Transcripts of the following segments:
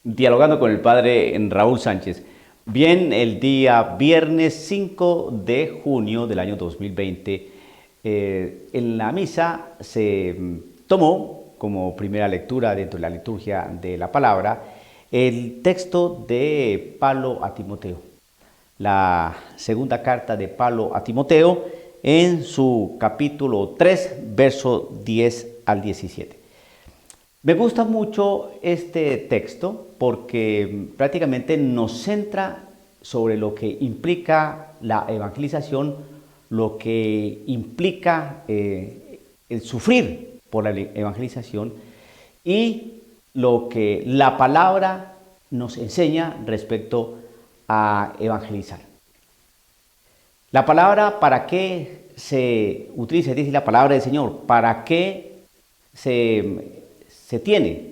Dialogando con el padre Raúl Sánchez. Bien, el día viernes 5 de junio del año 2020, en la misa se tomó como primera lectura dentro de la liturgia de la palabra el texto de Pablo a Timoteo, la segunda carta de Pablo a Timoteo en su capítulo 3, verso 10 al 17. Me gusta mucho este texto porque prácticamente nos centra sobre lo que implica la evangelización, lo que implica el sufrir por la evangelización y lo que la palabra nos enseña respecto a evangelizar. La palabra, ¿para qué se utiliza? Dice la palabra del Señor, ¿para qué se tiene?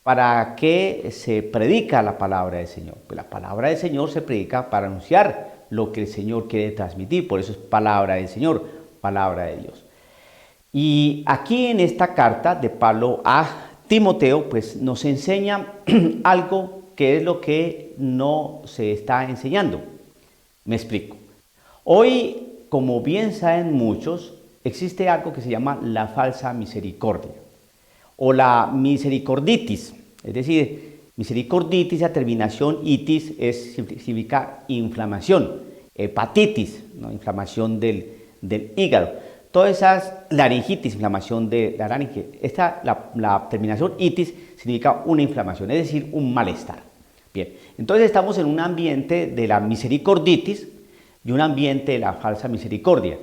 ¿Para qué se predica la palabra del Señor? Pues la palabra del Señor se predica para anunciar lo que el Señor quiere transmitir, por eso es palabra del Señor, palabra de Dios. Y aquí en esta carta de Pablo a Timoteo, pues nos enseña algo que es lo que no se está enseñando. Me explico. Hoy, como bien saben muchos, existe algo que se llama la falsa misericordia o la misericorditis, es decir, misericorditis, la terminación itis significa inflamación, hepatitis, ¿no? Inflamación del hígado, todas esas laringitis, inflamación de la laringe. La terminación itis significa una inflamación, es decir, un malestar. Bien, entonces estamos en un ambiente de la misericorditis y un ambiente de la falsa misericordia.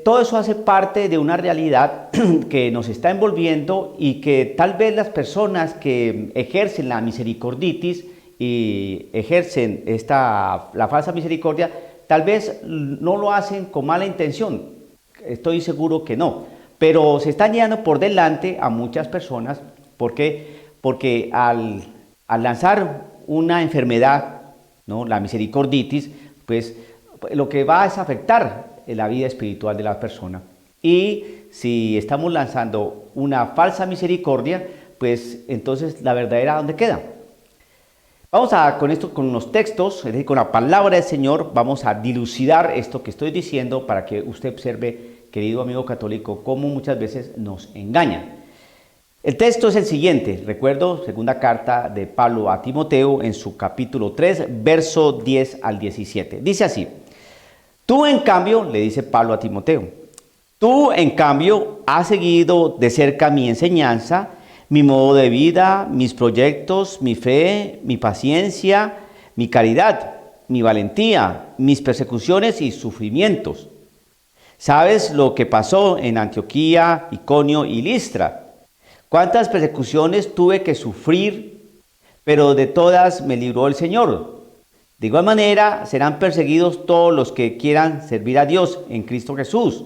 Todo eso hace parte de una realidad que nos está envolviendo y que tal vez las personas que ejercen la misericorditis y ejercen la falsa misericordia, tal vez no lo hacen con mala intención, estoy seguro que no, pero se están llevando por delante a muchas personas porque al lanzar una enfermedad, ¿no? La misericorditis, pues lo que va es afectar la vida espiritual de la persona. Y si estamos lanzando una falsa misericordia, pues entonces la verdadera, ¿dónde queda? Vamos a, con los textos, es decir, con la palabra del Señor, vamos a dilucidar esto que estoy diciendo para que usted observe, querido amigo católico, cómo muchas veces nos engañan. El texto es el siguiente, recuerdo, segunda carta de Pablo a Timoteo en su capítulo 3, verso 10 al 17. Dice así: tú, en cambio, le dice Pablo a Timoteo, tú, en cambio, has seguido de cerca mi enseñanza, mi modo de vida, mis proyectos, mi fe, mi paciencia, mi caridad, mi valentía, mis persecuciones y sufrimientos. ¿Sabes lo que pasó en Antioquía, Iconio y Listra? ¿Cuántas persecuciones tuve que sufrir? Pero de todas me libró el Señor. De igual manera, serán perseguidos todos los que quieran servir a Dios en Cristo Jesús.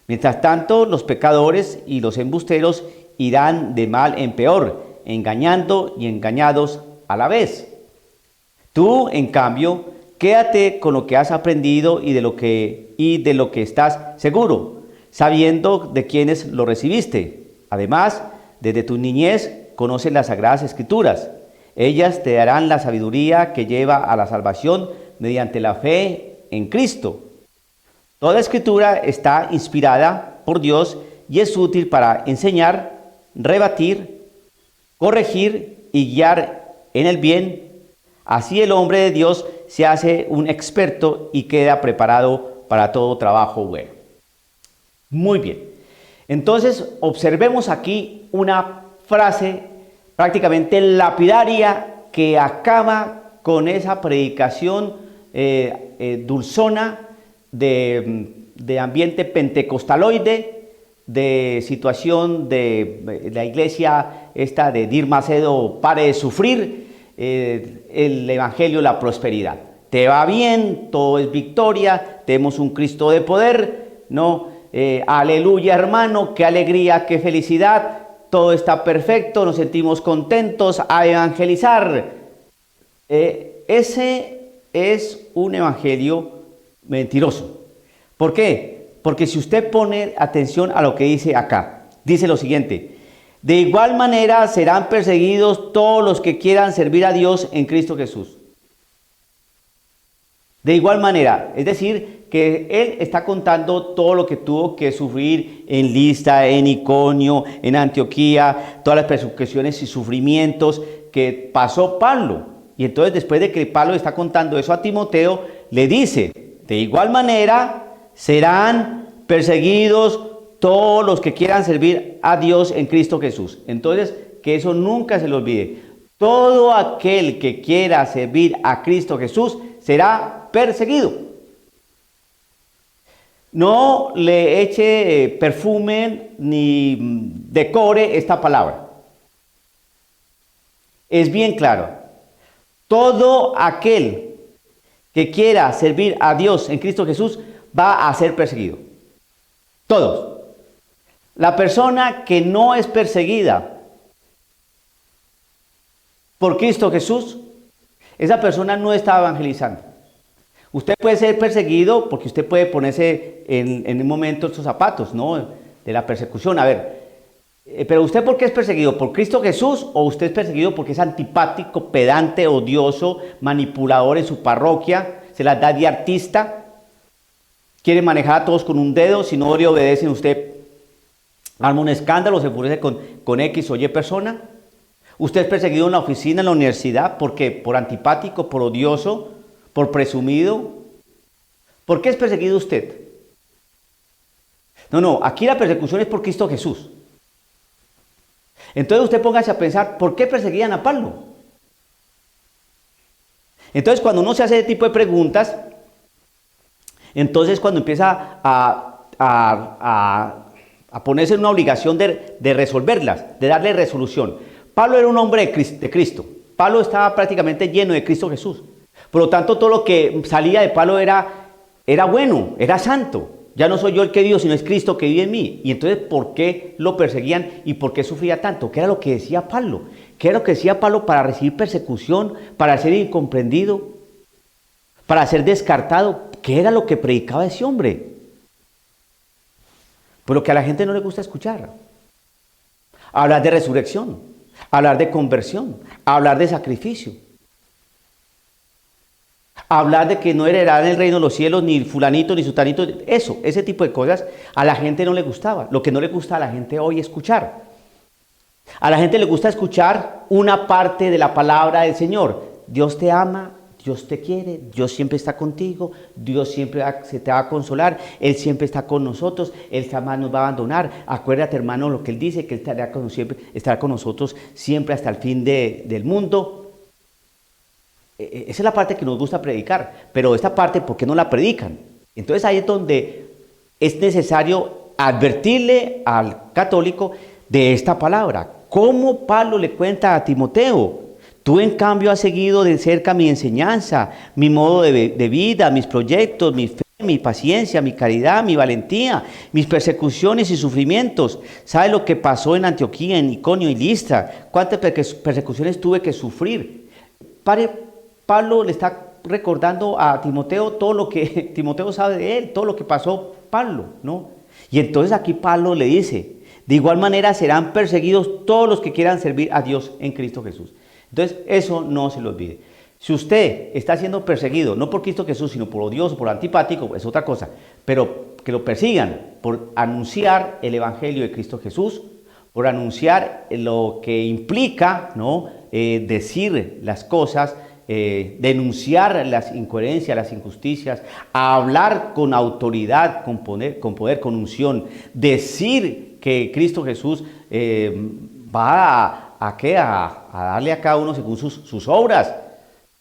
Mientras tanto, los pecadores y los embusteros irán de mal en peor, engañando y engañados a la vez. Tú, en cambio, quédate con lo que has aprendido y de lo que estás seguro, sabiendo de quiénes lo recibiste. Además, desde tu niñez conoces las Sagradas Escrituras. Ellas te darán la sabiduría que lleva a la salvación mediante la fe en Cristo. Toda escritura está inspirada por Dios y es útil para enseñar, rebatir, corregir y guiar en el bien. Así el hombre de Dios se hace un experto y queda preparado para todo trabajo bueno. Muy bien. Entonces, observemos aquí una frase prácticamente lapidaria que acaba con esa predicación dulzona de ambiente pentecostaloide, de situación de la iglesia esta de Dir Macedo, pare de sufrir, el evangelio, la prosperidad. Te va bien, todo es victoria, tenemos un Cristo de poder, ¿no? Aleluya, hermano, qué alegría, qué felicidad, todo está perfecto, nos sentimos contentos, a evangelizar. Ese es un evangelio mentiroso. ¿Por qué? Porque si usted pone atención a lo que dice acá, dice lo siguiente: De igual manera serán perseguidos todos los que quieran servir a Dios en Cristo Jesús. De igual manera, es decir, que él está contando todo lo que tuvo que sufrir en Listra, en Iconio, en Antioquía, todas las persecuciones y sufrimientos que pasó Pablo. Y entonces después de que Pablo está contando eso a Timoteo, le dice, de igual manera serán perseguidos todos los que quieran servir a Dios en Cristo Jesús. Entonces, que eso nunca se le olvide. Todo aquel que quiera servir a Cristo Jesús será perseguido. No le eche perfume ni decore esta palabra. Es bien claro. Todo aquel que quiera servir a Dios en Cristo Jesús va a ser perseguido. Todos. La persona que no es perseguida por Cristo Jesús, esa persona no está evangelizando. Usted puede ser perseguido porque usted puede ponerse en un momento estos zapatos, ¿no? De la persecución. A ver, pero ¿usted por qué es perseguido? ¿Por Cristo Jesús o usted es perseguido porque es antipático, pedante, odioso, manipulador en su parroquia, se las da de artista, quiere manejar a todos con un dedo, si no le obedecen usted arma un escándalo, se enfurece con X o Y persona? ¿Usted es perseguido en la oficina, en la universidad, porque por antipático, por odioso, por presumido? ¿Por qué es perseguido usted? No, aquí la persecución es por Cristo Jesús. Entonces usted póngase a pensar, ¿por qué perseguían a Pablo? Entonces cuando uno se hace ese tipo de preguntas, entonces cuando empieza a ponerse en una obligación de resolverlas, de darle resolución. Pablo era un hombre de Cristo. Pablo estaba prácticamente lleno de Cristo Jesús. Por lo tanto, todo lo que salía de Pablo era bueno, era santo. Ya no soy yo el que vivo, sino es Cristo que vive en mí. Y entonces, ¿por qué lo perseguían y por qué sufría tanto? ¿Qué era lo que decía Pablo? ¿Qué era lo que decía Pablo para recibir persecución, para ser incomprendido, para ser descartado? ¿Qué era lo que predicaba ese hombre? Pero que a la gente no le gusta escuchar. Hablar de resurrección, hablar de conversión, hablar de sacrificio. Hablar de que no heredarán el reino de los cielos ni fulanito ni sutanito. Ese tipo de cosas a la gente no le gustaba. Lo que no le gusta a la gente hoy es escuchar. A la gente le gusta escuchar una parte de la palabra del Señor. Dios te ama, Dios te quiere, Dios siempre está contigo, Dios siempre se te va a consolar, Él siempre está con nosotros, Él jamás nos va a abandonar. Acuérdate, hermano, lo que Él dice, que Él estará con nosotros siempre hasta el fin del mundo. Esa es la parte que nos gusta predicar, pero esta parte, ¿por qué no la predican? Entonces ahí es donde es necesario advertirle al católico de esta palabra. ¿Cómo Pablo le cuenta a Timoteo? Tú en cambio has seguido de cerca mi enseñanza, mi modo de vida, mis proyectos, mi fe, mi paciencia, mi caridad, mi valentía, mis persecuciones y sufrimientos. ¿Sabes lo que pasó en Antioquía, en Iconio y Listra? ¿Cuántas persecuciones tuve que sufrir? Pablo le está recordando a Timoteo todo lo que Timoteo sabe de él, todo lo que pasó Pablo, ¿no? Y entonces aquí Pablo le dice, de igual manera serán perseguidos todos los que quieran servir a Dios en Cristo Jesús. Entonces eso no se lo olvide. Si usted está siendo perseguido, no por Cristo Jesús, sino por odioso, por antipático, es otra cosa, pero que lo persigan por anunciar el Evangelio de Cristo Jesús, por anunciar lo que implica, ¿no? Decir las cosas, denunciar las incoherencias, las injusticias, hablar con autoridad, con poder, con unción, decir que Cristo Jesús va a darle a cada uno según sus obras,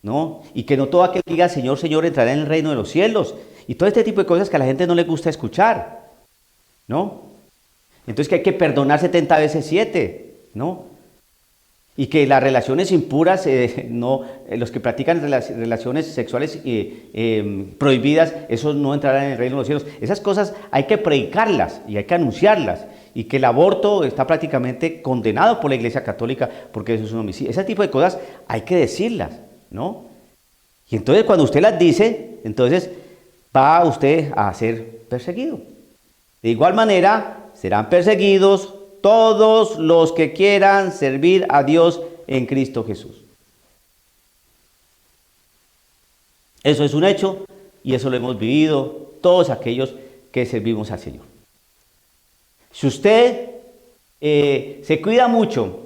¿no? Y que no todo aquel que diga Señor, Señor entrará en el reino de los cielos. Y todo este tipo de cosas que a la gente no le gusta escuchar, ¿no? Entonces que hay que perdonar 70 veces 7, ¿no? Y que las relaciones impuras, los que practican relaciones sexuales prohibidas, esos no entrarán en el reino de los cielos. Esas cosas hay que predicarlas y hay que anunciarlas. Y que el aborto está prácticamente condenado por la Iglesia Católica porque eso es un homicidio. Ese tipo de cosas hay que decirlas, ¿no? Y entonces cuando usted las dice, entonces va usted a ser perseguido. De igual manera, serán perseguidos todos los que quieran servir a Dios en Cristo Jesús. Eso es un hecho y eso lo hemos vivido todos aquellos que servimos al Señor. Si usted se cuida mucho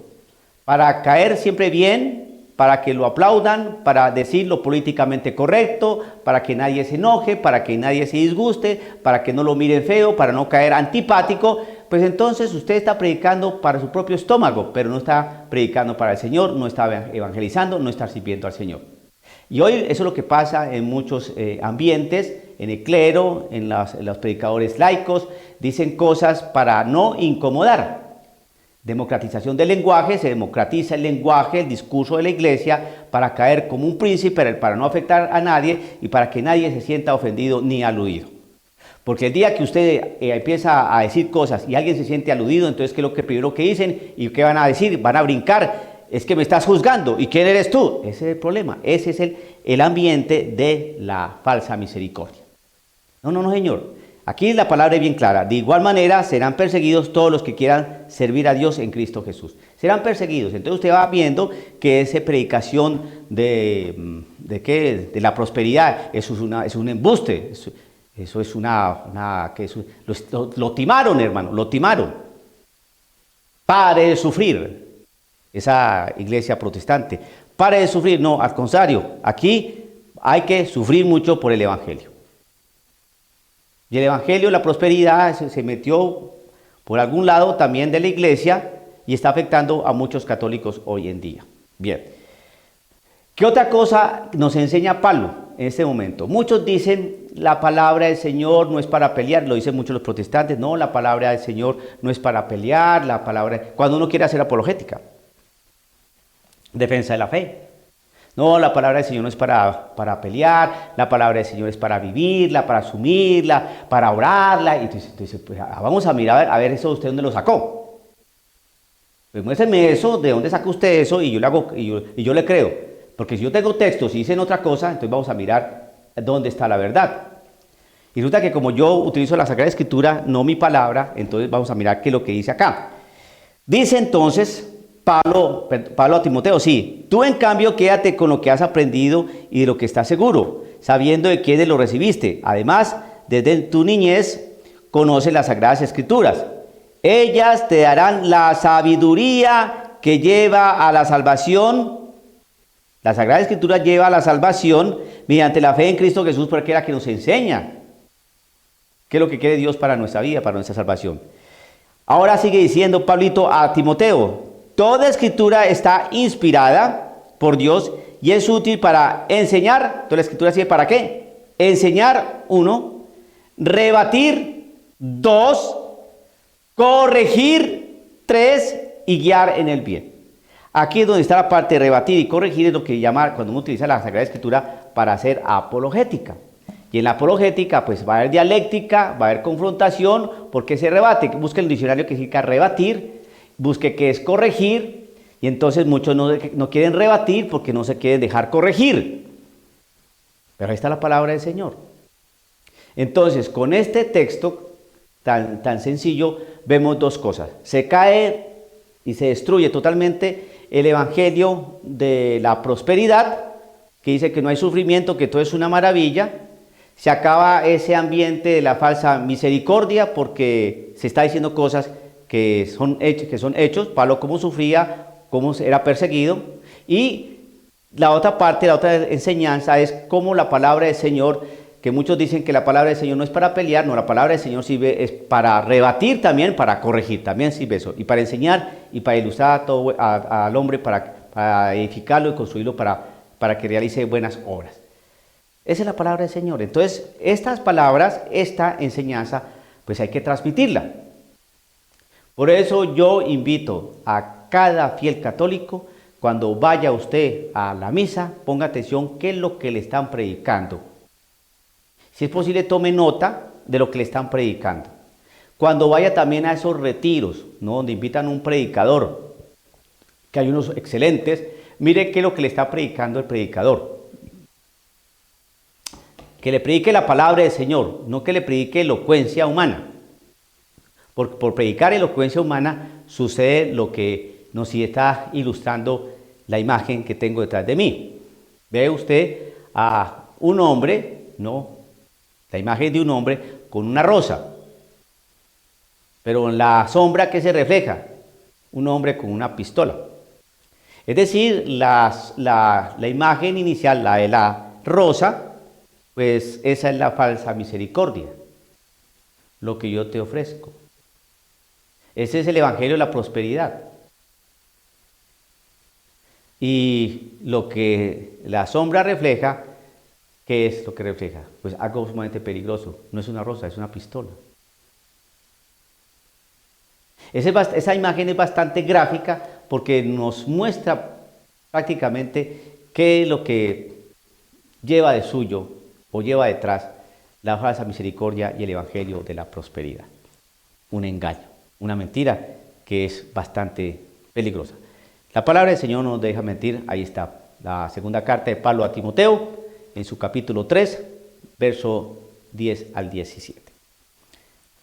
para caer siempre bien, para que lo aplaudan, para decir lo políticamente correcto, para que nadie se enoje, para que nadie se disguste, para que no lo miren feo, para no caer antipático, pues entonces usted está predicando para su propio estómago, pero no está predicando para el Señor, no está evangelizando, no está sirviendo al Señor. Y hoy eso es lo que pasa en muchos ambientes, en el clero, en los predicadores laicos, dicen cosas para no incomodar. Democratización del lenguaje, se democratiza el lenguaje, el discurso de la iglesia para caer como un príncipe, para no afectar a nadie y para que nadie se sienta ofendido ni aludido. Porque el día que usted empieza a decir cosas y alguien se siente aludido, entonces ¿qué es lo que primero que dicen? ¿Y qué van a decir? Van a brincar. Es que me estás juzgando. ¿Y quién eres tú? Ese es el problema. Ese es el ambiente de la falsa misericordia. No, señor. Aquí la palabra es bien clara. De igual manera serán perseguidos todos los que quieran servir a Dios en Cristo Jesús. Serán perseguidos. Entonces usted va viendo que esa predicación de la prosperidad, eso es un embuste. Eso es lo timaron, hermano, lo timaron. Pare de sufrir. Esa iglesia protestante. Pare de sufrir. No, al contrario. Aquí hay que sufrir mucho por el evangelio. Y el evangelio, la prosperidad, se metió por algún lado también de la iglesia y está afectando a muchos católicos hoy en día. Bien. ¿Qué otra cosa nos enseña Pablo en este momento? Muchos dicen la palabra del Señor no es para pelear, lo dicen muchos los protestantes. No, la palabra del Señor no es para pelear, cuando uno quiere hacer apologética, defensa de la fe. No, la palabra del Señor no es para pelear, la palabra del Señor es para vivirla, para asumirla, para orarla. Y entonces pues, vamos a mirar, a ver eso usted dónde lo sacó. Pues muéstrame eso, de dónde sacó usted eso y yo le hago, y yo le creo. Porque si yo tengo textos y dicen otra cosa, entonces vamos a mirar dónde está la verdad. Y resulta que como yo utilizo la Sagrada Escritura, no mi palabra, entonces vamos a mirar qué es lo que dice acá. Dice entonces Pablo a Timoteo, sí, tú en cambio quédate con lo que has aprendido y de lo que estás seguro, sabiendo de quiénes lo recibiste. Además, desde tu niñez conoces las Sagradas Escrituras. Ellas te darán la sabiduría que lleva a la salvación. La Sagrada Escritura lleva a la salvación mediante la fe en Cristo Jesús, porque es la que nos enseña qué es lo que quiere Dios para nuestra vida, para nuestra salvación. Ahora sigue diciendo Pablito a Timoteo, toda escritura está inspirada por Dios y es útil para enseñar. Toda la escritura sirve para qué? Enseñar, 1, rebatir, 2, corregir, 3 y guiar en el bien. Aquí es donde está la parte de rebatir y corregir, es lo que llama cuando uno utiliza la Sagrada Escritura para hacer apologética. Y en la apologética pues va a haber dialéctica, va a haber confrontación, porque se rebate. Busque el diccionario que significa rebatir, busque qué es corregir, y entonces muchos no quieren rebatir porque no se quieren dejar corregir. Pero ahí está la palabra del Señor. Entonces, con este texto tan sencillo, vemos dos cosas. Se cae y se destruye totalmente el evangelio de la prosperidad, que dice que no hay sufrimiento, que todo es una maravilla. Se acaba ese ambiente de la falsa misericordia porque se está diciendo cosas que son hechos. Pablo cómo sufría, cómo era perseguido. Y la otra parte, la otra enseñanza es cómo la palabra del Señor, que muchos dicen que la palabra del Señor no es para pelear, no, la palabra del Señor sirve es para rebatir también, para corregir, también sirve eso, y para enseñar y para ilustrar al hombre, para edificarlo y construirlo para que realice buenas obras. Esa es la palabra del Señor. Entonces, estas palabras, esta enseñanza, pues hay que transmitirla. Por eso yo invito a cada fiel católico, cuando vaya usted a la misa, ponga atención qué es lo que le están predicando. Si es posible, tome nota de lo que le están predicando. Cuando vaya también a esos retiros, ¿no?, donde invitan a un predicador, que hay unos excelentes, mire qué es lo que le está predicando el predicador. Que le predique la palabra del Señor, no que le predique elocuencia humana. Por predicar elocuencia humana sucede lo que nos está ilustrando la imagen que tengo detrás de mí. Ve usted a un hombre, ¿no? La imagen de un hombre con una rosa. Pero en la sombra, ¿qué se refleja? Un hombre con una pistola. Es decir, la imagen inicial, la de la rosa, pues esa es la falsa misericordia, lo que yo te ofrezco. Ese es el evangelio de la prosperidad. Y lo que la sombra refleja, ¿qué es lo que refleja? Pues algo sumamente peligroso. No es una rosa, es una pistola. Esa imagen es bastante gráfica porque nos muestra prácticamente qué es lo que lleva de suyo o lleva detrás la falsa misericordia y el evangelio de la prosperidad. Un engaño, una mentira que es bastante peligrosa. La palabra del Señor no nos deja mentir. Ahí está la segunda carta de Pablo a Timoteo en su capítulo 3, verso 10 al 17.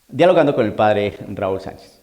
Dialogando con el padre Raúl Sánchez.